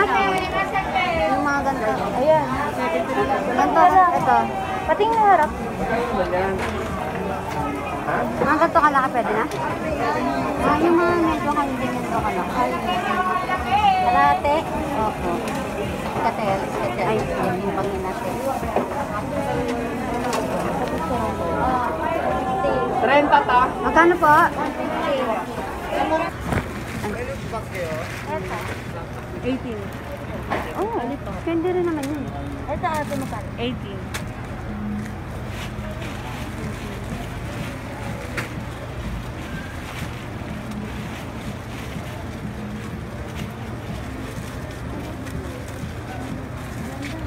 Yung mga ganito. Ayan. Ganito. Ito. Pating na harap. Ang ganito kalaki, pwede na? Yung mga medyo hindi ganito kalaki. Kalate? Opo. Katel. Ay, yung pangin natin. 30 ta. Magkano po? 18. Oh, pwede rin naman yun. Ito ate magkano? 18.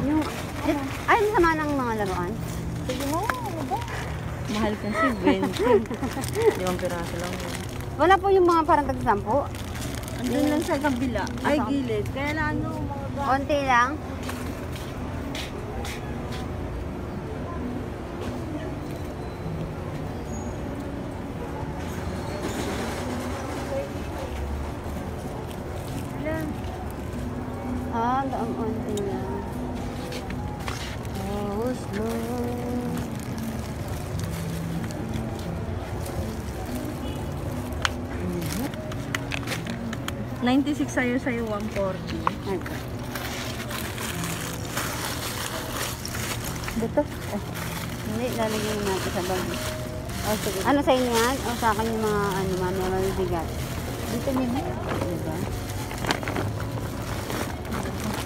Yung, ay, sama ng mga laruan. Sige mo, ano ba? Mahal kasi 20. 5 piraso lang yun. Wala po yung mga parang tag-sampo. Andun lang sa kabila. Ay, gilid. Kaya na ano, mga Konti lang. Konti lang. Oh, slow. 96 sa'yo, 140. Okay. Dito? Hindi, lalagyan natin sa bag. Oh, sige. Ano sa inyo yan? O sa akin yung mga ano, mamaya mabibigat. Dito nila. Diba?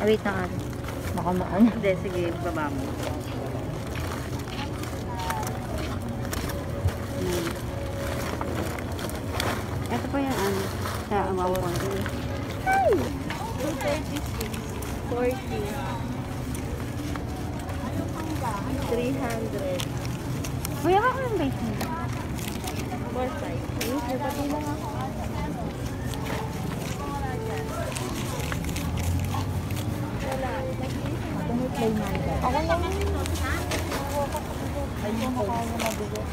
Wait na ate. Baka maano. Hindi, sige, baba mo. Ito po yung ano, sa amawang. Ay! 236. 40. 300. Kuya ka kung bait mo. 4 size. Pati lang ako. Wala. Tumutay na ito. Ako lang. Ayun ko kaya mabigot.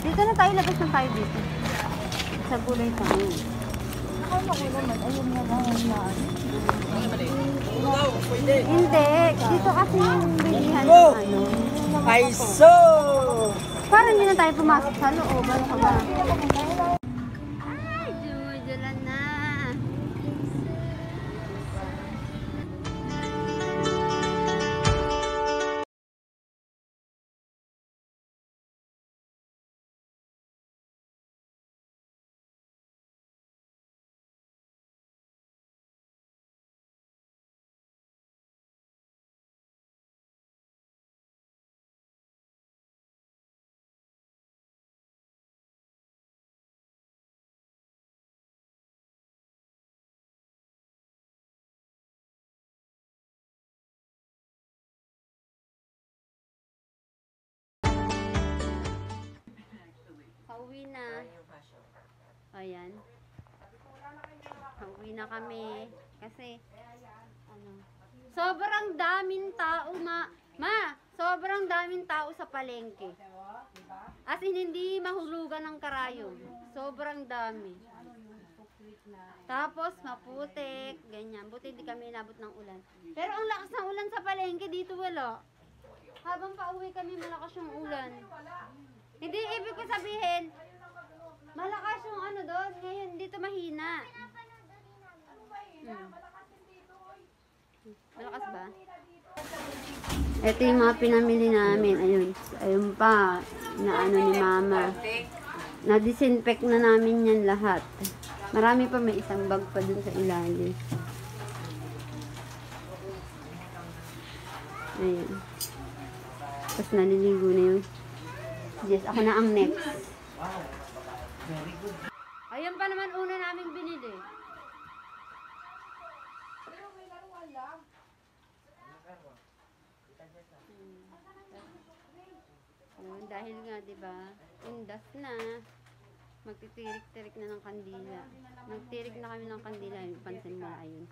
Dito na tayo, labas na tayo dito. Sa gulay tayo. Akala ko naman, ayun na lang ang naan. Hindi, dito kasi yung bilihan ng ano. Ay, so! Parang hindi na tayo pumasok sa loob. Ano ka ba? Ay, dumudulan na. Pauwi na. Ayan. Pauwi na kami. Kasi, ano, sobrang daming tao, sobrang daming tao sa palengke. As in, hindi mahulugan ng karayom. Sobrang dami. Tapos, maputik, ganyan. Buti hindi kami inabot ng ulan. Pero ang lakas ng ulan sa palengke, dito wala. Habang pauwi kami, malakas yung ulan. Hindi, ibig ko sabihin, malakas yung ano doon, ngayon dito mahina. Malakas ba? Ito yung mga pinamili namin. Ayun, ayun pa, na ano ni mama. Na-disinfect na namin yan lahat. Marami pa, may isang bag pa dun sa ilalim. Ayun. Tapos naliligo na yung yes, ako na ang next. Wow. Very good. Ayan pa naman una namin binili. Ayun, dahil nga, diba, indas na. Magtitirik-tirik na ng kandila. Nagtirik na kami ng kandila. Yung pansin mo, ayun.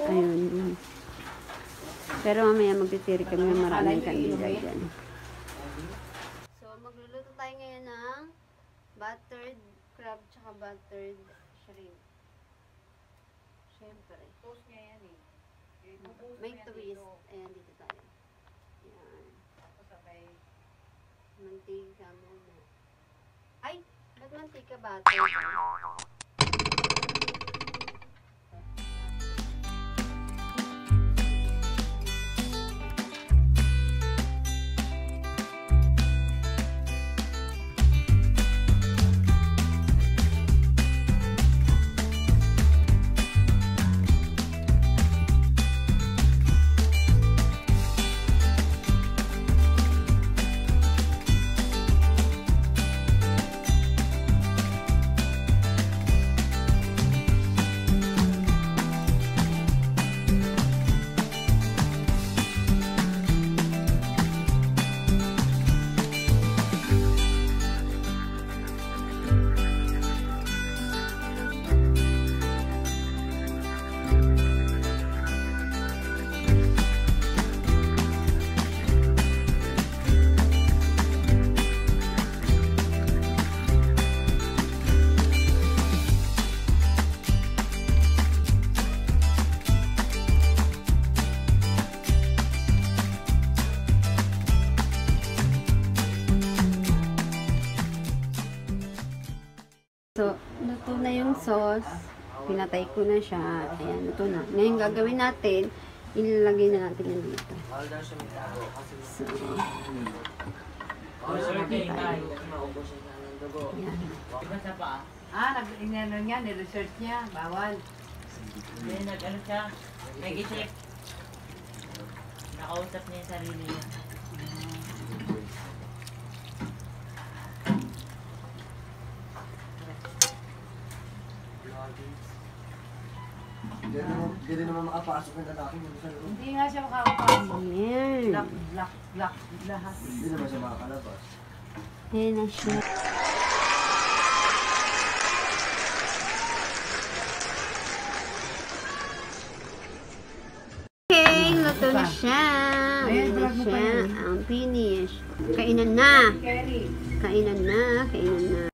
Ayun. Pero mamaya magtitirik kami ng maraming kandila dyan. So, magluluto tayo ngayon ng buttered crab tsaka buttered shrimp. Siyempre. May twist. Ayan, dito tayo. Ayan. Mantika muna. Ay! Ba't mantika ba ito? So, luto na yung sauce. Pinatay ko na siya. Ayan, luto na. Ngayon gagawin natin, ilalagay na natin yan dito. So, ayan. Nag-inano niya, ni-research niya, bawal. Hindi, nag-ano siya. Nag-isip. Nakausap niya yung sarili niya. Hindi rin naman makapasok ng lalaki mo sa loob. Hindi nga siya makakapasok. Ayan. Black, lahat. Hindi naman siya makakalabas. Ayan na siya. Okay, luto na siya. Ayan na siya. Ang finish. Kainan na. Kerry. Kainan na. Kainan na.